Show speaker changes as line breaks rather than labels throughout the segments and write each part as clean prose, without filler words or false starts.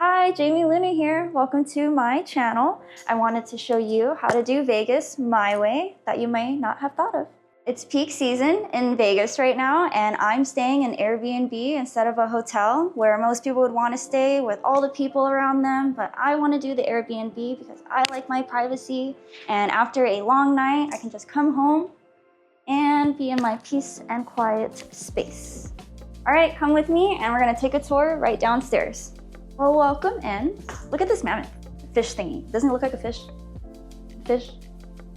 Hi, Jamie Luna here. Welcome to my channel. I wanted to show you how to do Vegas my way that you may not have thought of. It's peak season in Vegas right now, and I'm staying in Airbnb instead of a hotel where most people would want to stay with all the people around them, but I want to do the Airbnb because I like my privacy, and after a long night, I can just come home and be in my peace and quiet space. All right, come with me, and we're gonna take a tour right downstairs. Well, welcome in. Look at this mammoth fish thingy. Doesn't it look like a fish? Fish?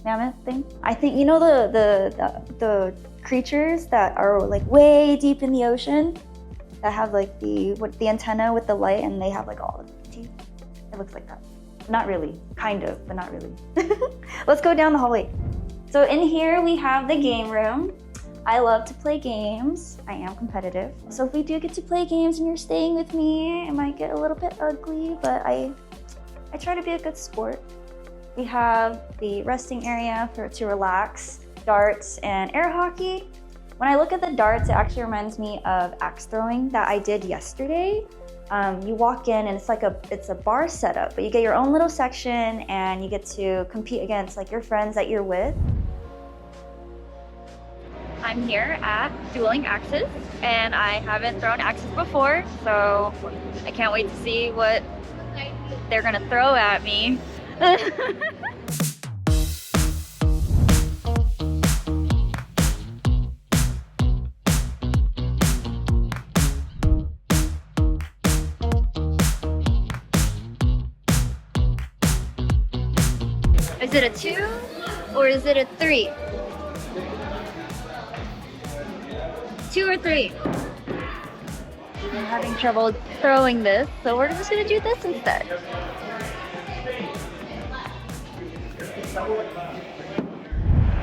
Mammoth thing? I think, you know the creatures that are like way deep in the ocean that have like the antenna with the light and they have like all the teeth? It looks like that. Not really. Kind of, but not really. Let's go down the hallway. So in here we have the game room. I love to play games. I am competitive. So if we do get to play games and you're staying with me, it might get a little bit ugly, but I try to be a good sport. We have the resting area to relax, darts, and air hockey. When I look at the darts, it actually reminds me of axe throwing that I did yesterday. You walk in and it's a bar setup, but you get your own little section and you get to compete against like your friends that you're with. I'm here at Dueling Axes, and I haven't thrown axes before, so I can't wait to see what they're gonna throw at me. Is it a 2 or is it a 3? 2 or 3? I'm having trouble throwing this, so we're just gonna do this instead.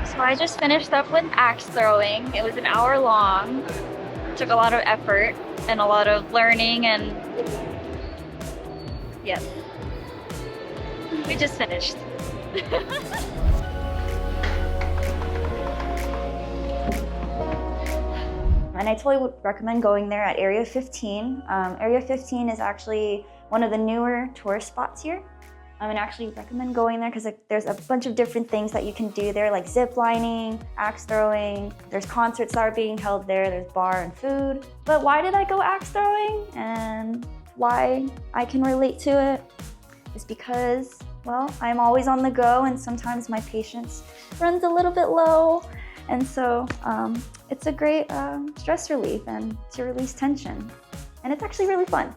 So I just finished up with axe throwing. It was an hour long. It took a lot of effort and a lot of learning, and yes, we just finished. And I totally would recommend going there at Area 15. Area 15 is actually one of the newer tourist spots here. And actually recommend going there because there's a bunch of different things that you can do there, like zip lining, axe throwing. There's concerts that are being held there. There's bar and food. But why did I go axe throwing and why I can relate to it is because, well, I'm always on the go and sometimes my patience runs a little bit low. And so it's a great stress relief and to release tension. And it's actually really fun.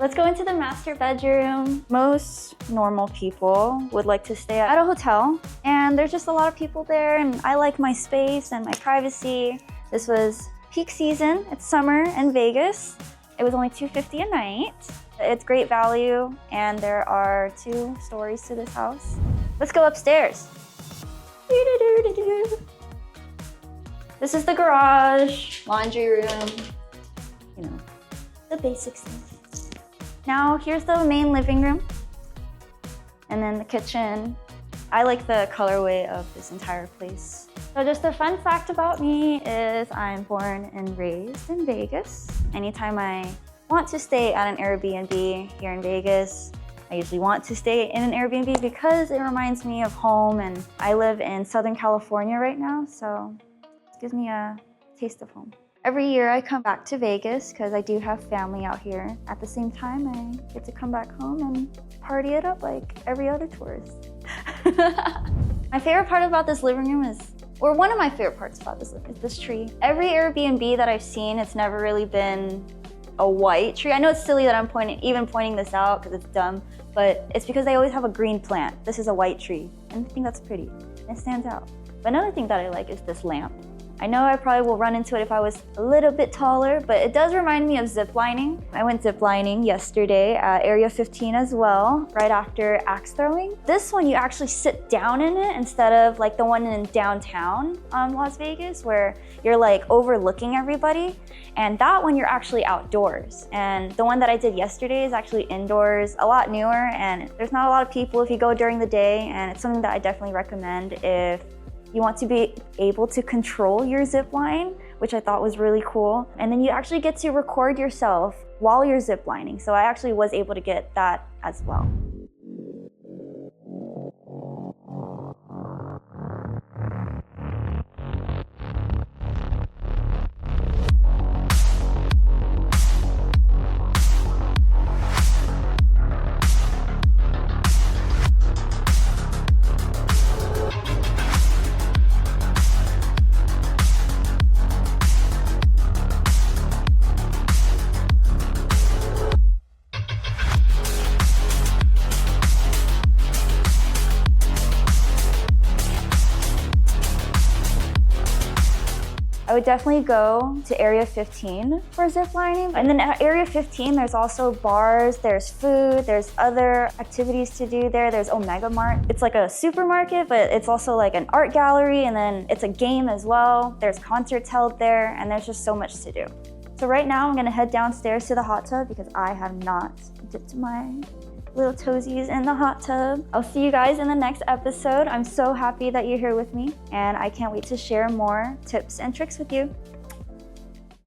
Let's go into the master bedroom. Most normal people would like to stay at a hotel, and there's just a lot of people there, and I like my space and my privacy. This was peak season. It's summer in Vegas. It was only $250 a night. It's great value, and there are 2 stories to this house. Let's go upstairs. This is the garage, laundry room, you know, the basic stuff. Now here's the main living room, and then the kitchen. I like the colorway of this entire place. So just a fun fact about me is I'm born and raised in Vegas. Anytime I want to stay at an Airbnb here in Vegas, I usually want to stay in an Airbnb because it reminds me of home, and I live in Southern California right now, so it gives me a taste of home. Every year I come back to Vegas because I do have family out here. At the same time, I get to come back home and party it up like every other tourist. My favorite part about this living room is, or one of my favorite parts about this living room is this tree. Every Airbnb that I've seen, it's never really been a white tree. I know it's silly that I'm pointing this out because it's dumb, but it's because they always have a green plant. This is a white tree, and I think that's pretty. It stands out. But another thing that I like is this lamp. I know I probably will run into it if I was a little bit taller, but it does remind me of zip lining. I went zip lining yesterday at Area 15 as well, right after axe throwing. This one, you actually sit down in it instead of like the one in downtown Las Vegas where you're like overlooking everybody. And that one, you're actually outdoors. And the one that I did yesterday is actually indoors, a lot newer, and there's not a lot of people if you go during the day, and it's something that I definitely recommend if you want to be able to control your zip line which I thought was really cool. And then you actually get to record yourself while you're ziplining. So I actually was able to get that as well. I would definitely go to Area 15 for zip lining. And then at Area 15, there's also bars, there's food, there's other activities to do there. There's Omega Mart. It's like a supermarket, but it's also like an art gallery, and then it's a game as well. There's concerts held there, and there's just so much to do. So right now I'm gonna head downstairs to the hot tub because I have not dipped my little toesies in the hot tub. I'll see you guys in the next episode. I'm so happy that you're here with me, and I can't wait to share more tips and tricks with you.